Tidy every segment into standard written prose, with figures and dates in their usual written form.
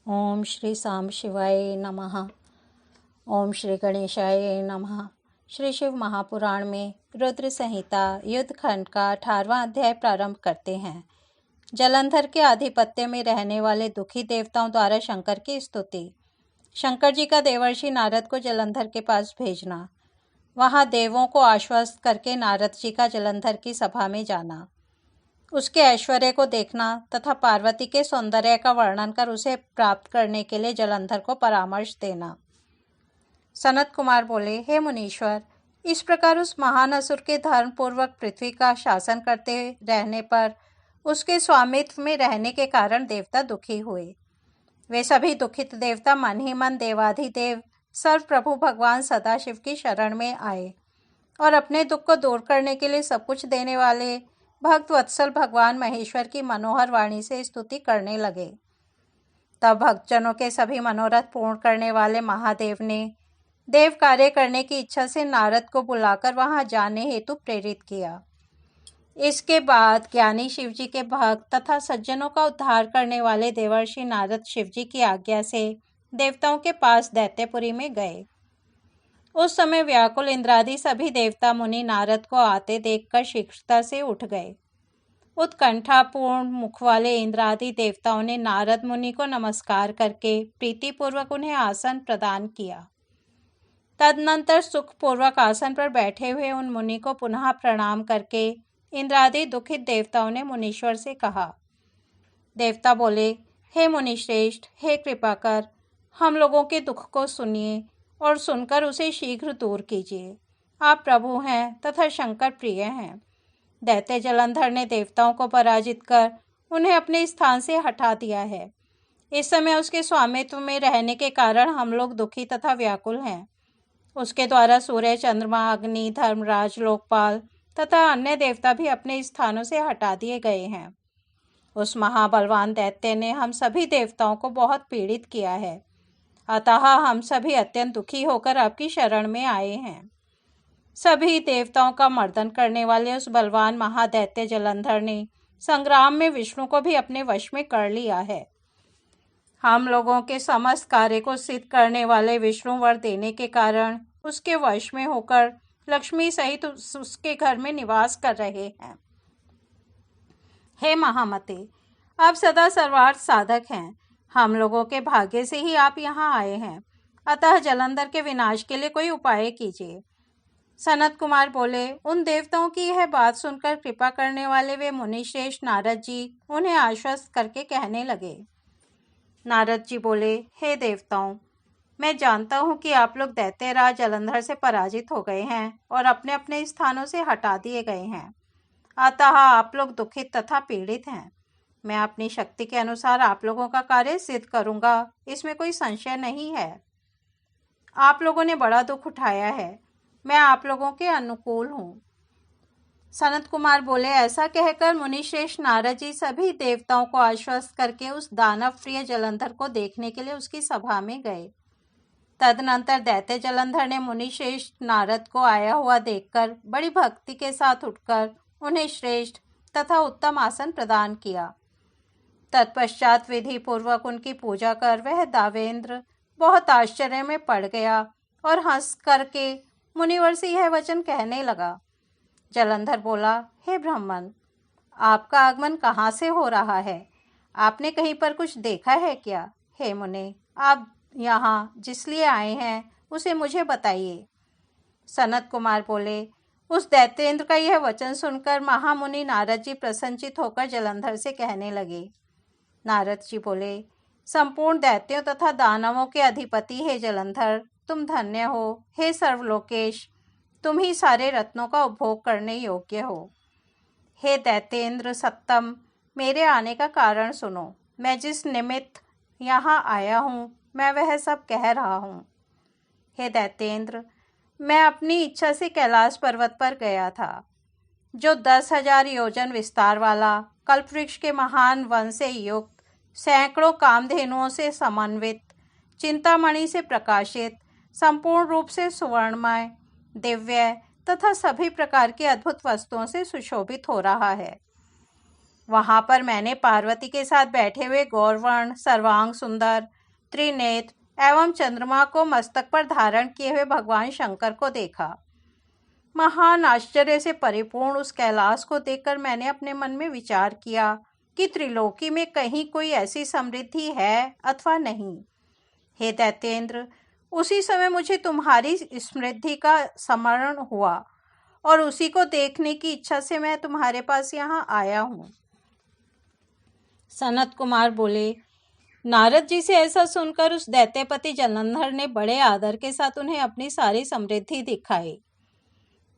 ओम श्री साम शिवाय नमः। ओम श्री गणेशाय नमः। श्री शिव महापुराण में रुद्र संहिता युद्ध खंड का 18वां अध्याय प्रारंभ करते हैं। जलंधर के आधिपत्य में रहने वाले दुखी देवताओं द्वारा शंकर की स्तुति। शंकर जी का देवर्षि नारद को जलंधर के पास भेजना। वहां देवों को आश्वस्त करके नारद जी का जलंधर की सभा में जाना। उसके ऐश्वर्य को देखना तथा पार्वती के सौंदर्य का वर्णन कर उसे प्राप्त करने के लिए जलंधर को परामर्श देना। सनत कुमार बोले, हे मुनीश्वर, इस प्रकार उस महान असुर के धर्मपूर्वक पृथ्वी का शासन करते रहने पर उसके स्वामित्व में रहने के कारण देवता दुखी हुए। वे सभी दुखित देवता मन ही मन देवाधिदेव सर्व प्रभु भगवान सदाशिव की शरण में आए और अपने दुख को दूर करने के लिए सब कुछ देने वाले भक्त वत्सल भगवान महेश्वर की मनोहर वाणी से स्तुति करने लगे। तब भक्तजनों के सभी मनोरथ पूर्ण करने वाले महादेव ने देव कार्य करने की इच्छा से नारद को बुलाकर वहां जाने हेतु प्रेरित किया। इसके बाद ज्ञानी शिवजी के भक्त तथा सज्जनों का उद्धार करने वाले देवर्षि नारद शिवजी की आज्ञा से देवताओं के पास दैत्यपुरी में गए। उस समय व्याकुल इंद्रादि सभी देवता मुनि नारद को आते देखकर शीघ्रता से उठ गए। उत्कंठापूर्ण मुख वाले इंद्रादि देवताओं ने नारद मुनि को नमस्कार करके प्रीतिपूर्वक उन्हें आसन प्रदान किया। तदनंतर सुखपूर्वक आसन पर बैठे हुए उन मुनि को पुनः प्रणाम करके इंद्रादि दुखित देवताओं ने मुनीश्वर से कहा। देवता बोले, हे मुनिश्रेष्ठ, हे कृपा कर हम लोगों के दुख को सुनिए और सुनकर उसे शीघ्र दूर कीजिए। आप प्रभु हैं तथा शंकर प्रिय हैं। दैत्य जलंधर ने देवताओं को पराजित कर उन्हें अपने स्थान से हटा दिया है। इस समय उसके स्वामित्व में रहने के कारण हम लोग दुखी तथा व्याकुल हैं। उसके द्वारा सूर्य, चंद्रमा, अग्नि, धर्मराज, लोकपाल तथा अन्य देवता भी अपने स्थानों से हटा दिए गए हैं। उस महाबलवान दैत्य ने हम सभी देवताओं को बहुत पीड़ित किया है। अतः हम सभी अत्यंत दुखी होकर आपकी शरण में आए हैं। सभी देवताओं का मर्दन करने वाले उस बलवान महादैत्य जलंधर ने संग्राम में विष्णु को भी अपने वश में कर लिया है। हम लोगों के समस्त कार्य को सिद्ध करने वाले विष्णु वर देने के कारण उसके वश में होकर लक्ष्मी सहित उसके घर में निवास कर रहे हैं। हे महामते, आप सदा सर्वार्थ साधक हैं। हम लोगों के भाग्य से ही आप यहाँ आए हैं। अतः जलंधर के विनाश के लिए कोई उपाय कीजिए। सनत कुमार बोले, उन देवताओं की यह बात सुनकर कृपा करने वाले वे मुनिश्रेष्ठ नारद जी उन्हें आश्वस्त करके कहने लगे। नारद जी बोले, हे देवताओं, मैं जानता हूँ कि आप लोग दैत्यराज जलंधर से पराजित हो गए हैं और अपने अपने स्थानों से हटा दिए गए हैं। अतः आप लोग दुखित तथा पीड़ित हैं। मैं अपनी शक्ति के अनुसार आप लोगों का कार्य सिद्ध करूंगा, इसमें कोई संशय नहीं है। आप लोगों ने बड़ा दुख उठाया है, मैं आप लोगों के अनुकूल हूँ। सनत कुमार बोले, ऐसा कहकर मुनिश्रेष्ठ नारद जी सभी देवताओं को आश्वस्त करके उस दानव प्रिय जलंधर को देखने के लिए उसकी सभा में गए। तदनंतर दैत्य जलंधर ने मुनिश्रेष्ठ नारद को आया हुआ देखकर बड़ी भक्ति के साथ उठकर उन्हें श्रेष्ठ तथा उत्तम आसन प्रदान किया। तत्पश्चात विधि पूर्वक उनकी पूजा कर वह दावेंद्र बहुत आश्चर्य में पड़ गया और हंस करके मुनिवर से यह वचन कहने लगा। जलंधर बोला, हे ब्राह्मण, आपका आगमन कहाँ से हो रहा है? आपने कहीं पर कुछ देखा है क्या? हे मुने, आप यहाँ जिस लिए आए हैं उसे मुझे बताइए। सनत कुमार बोले, उस दैत्येंद्र का यह वचन सुनकर महामुनि नारद जी प्रसन्नचित होकर जलंधर से कहने लगे। नारद जी बोले, संपूर्ण दैत्यों तथा दानवों के अधिपति हे जलंधर, तुम धन्य हो। हे सर्वलोकेश, तुम ही सारे रत्नों का उपभोग करने योग्य हो। हे दैत्येंद्र सत्तम, मेरे आने का कारण सुनो। मैं जिस निमित्त यहाँ आया हूँ मैं वह सब कह रहा हूँ। हे दैत्येंद्र, मैं अपनी इच्छा से कैलाश पर्वत पर गया था, जो 10,000 योजन विस्तार वाला कल्पवृक्ष के महान वन से युक्त, सैकड़ों कामधेनुओं से समन्वित, चिंतामणि से प्रकाशित, संपूर्ण रूप से सुवर्णमय, दिव्य तथा सभी प्रकार की अद्भुत वस्तुओं से सुशोभित हो रहा है। वहां पर मैंने पार्वती के साथ बैठे हुए गौरवर्ण, सर्वांग सुंदर, त्रिनेत्र एवं चंद्रमा को मस्तक पर धारण किए हुए भगवान शंकर को देखा। महान आश्चर्य से परिपूर्ण उस कैलाश को देखकर मैंने अपने मन में विचार किया कि त्रिलोकी में कहीं कोई ऐसी समृद्धि है अथवा नहीं। हे दैत्येंद्र, उसी समय मुझे तुम्हारी समृद्धि का स्मरण हुआ और उसी को देखने की इच्छा से मैं तुम्हारे पास यहाँ आया हूँ। सनत कुमार बोले, नारद जी से ऐसा सुनकर उस दैत्यपति जलंधर ने बड़े आदर के साथ उन्हें अपनी सारी समृद्धि दिखाई।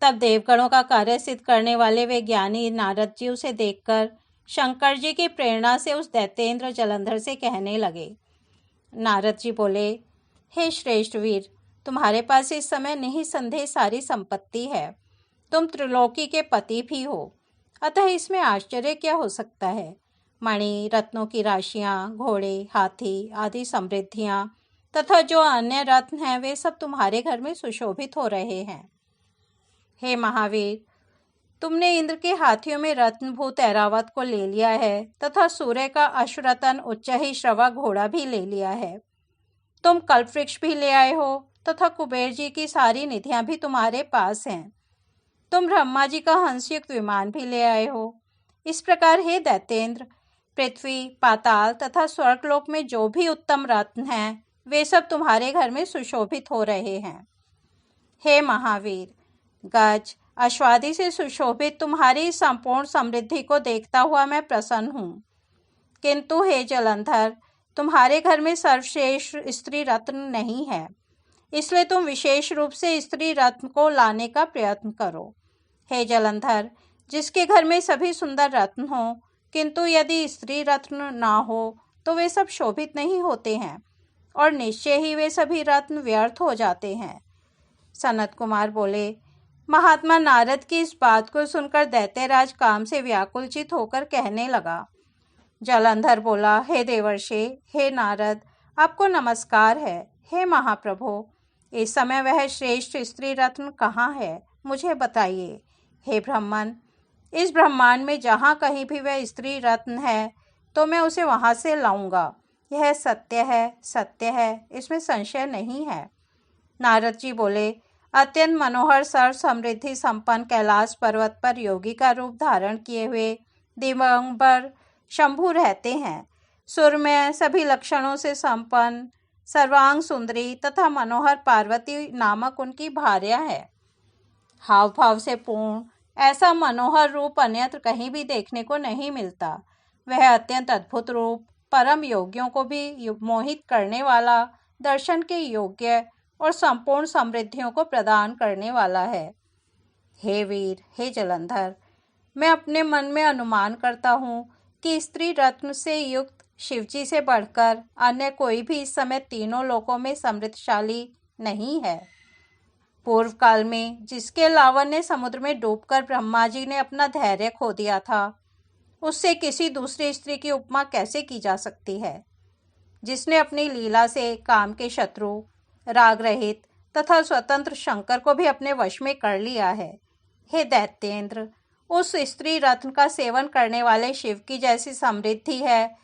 तब देवगणों का कार्य सिद्ध करने वाले वे ज्ञानी नारद जी उसे देखकर शंकर जी की प्रेरणा से उस दैत्येंद्र जलंधर से कहने लगे। नारद जी बोले, हे श्रेष्ठ वीर, तुम्हारे पास इस समय निःसंदेह सारी संपत्ति है। तुम त्रिलोकी के पति भी हो, अतः इसमें आश्चर्य क्या हो सकता है। मणि, रत्नों की राशियां, घोड़े, हाथी आदि समृद्धियां तथा जो अन्य रत्न हैं वे सब तुम्हारे घर में सुशोभित हो रहे हैं। हे महावीर, तुमने इंद्र के हाथियों में रत्नभूत ऐरावत को ले लिया है तथा सूर्य का अश्वरतन उच्च ही श्रवा घोड़ा भी ले लिया है। तुम कल्पवृक्ष भी ले आए हो तथा कुबेर जी की सारी निधियां भी तुम्हारे पास हैं। तुम ब्रह्मा जी का हंसयुक्त विमान भी ले आए हो। इस प्रकार हे दैत्येंद्र, पृथ्वी, पाताल तथा स्वर्गलोक में जो भी उत्तम रत्न हैं वे सब तुम्हारे घर में सुशोभित हो रहे हैं। हे महावीर, गज, अश्वादि से सुशोभित तुम्हारी संपूर्ण समृद्धि को देखता हुआ मैं प्रसन्न हूँ। किंतु हे जलंधर, तुम्हारे घर में सर्वश्रेष्ठ स्त्री रत्न नहीं है, इसलिए तुम विशेष रूप से स्त्री रत्न को लाने का प्रयत्न करो। हे जलंधर, जिसके घर में सभी सुंदर रत्न हो किंतु यदि स्त्री रत्न ना हो तो वे सब शोभित नहीं होते हैं और निश्चय ही वे सभी रत्न व्यर्थ हो जाते हैं। सनत कुमार बोले, महात्मा नारद की इस बात को सुनकर दैत्यराज काम से व्याकुलचित होकर कहने लगा। जलंधर बोला, हे देवर्षि, हे नारद, आपको नमस्कार है। हे महाप्रभु, इस समय वह श्रेष्ठ स्त्री रत्न कहाँ है, मुझे बताइए। हे ब्राह्मण, इस ब्रह्मांड में जहाँ कहीं भी वह स्त्री रत्न है तो मैं उसे वहाँ से लाऊंगा। यह सत्य है, सत्य है, इसमें संशय नहीं है। नारद जी बोले, अत्यंत मनोहर सर्व समृद्धि संपन्न कैलाश पर्वत पर योगी का रूप धारण किए हुए दिगंबर शंभु रहते हैं। सुरमय, सभी लक्षणों से संपन्न, सर्वांग सुंदरी तथा मनोहर पार्वती नामक उनकी भार्या है। हाव भाव से पूर्ण ऐसा मनोहर रूप अन्यत्र कहीं भी देखने को नहीं मिलता। वह अत्यंत अद्भुत रूप परम योगियों को भी मोहित करने वाला, दर्शन के योग्य और संपूर्ण समृद्धियों को प्रदान करने वाला है। हे वीर, हे जलंधर, मैं अपने मन में अनुमान करता हूँ कि स्त्री रत्न से युक्त शिवजी से बढ़कर अन्य कोई भी इस समय तीनों लोकों में समृद्धशाली नहीं है। पूर्व काल में जिसके लावण्य समुद्र में डूबकर ब्रह्मा जी ने अपना धैर्य खो दिया था, उससे किसी दूसरी स्त्री की उपमा कैसे की जा सकती है। जिसने अपनी लीला से काम के शत्रु, राग रहित तथा स्वतंत्र शंकर को भी अपने वश में कर लिया है। हे दैत्येंद्र, उस स्त्री रत्न का सेवन करने वाले शिव की जैसी समृद्धि है,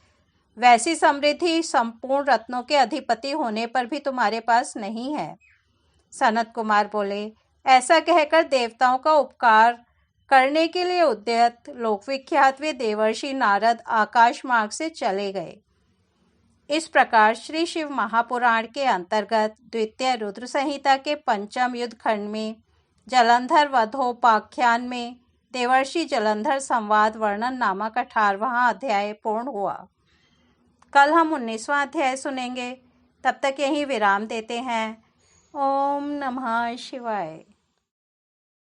वैसी समृद्धि संपूर्ण रत्नों के अधिपति होने पर भी तुम्हारे पास नहीं है। सनत कुमार बोले, ऐसा कहकर देवताओं का उपकार करने के लिए उद्यत लोकविख्यात वे देवर्षि नारद आकाश मार्ग से चले गए। इस प्रकार श्री शिव महापुराण के अंतर्गत द्वितीय रुद्र संहिता के पंचम युद्ध खंड में जलंधर वधोपाख्यान में देवर्षि जलंधर संवाद वर्णन नामक 18वां अध्याय पूर्ण हुआ। कल हम 19वां अध्याय सुनेंगे। तब तक यहीं विराम देते हैं। ओम नमः शिवाय।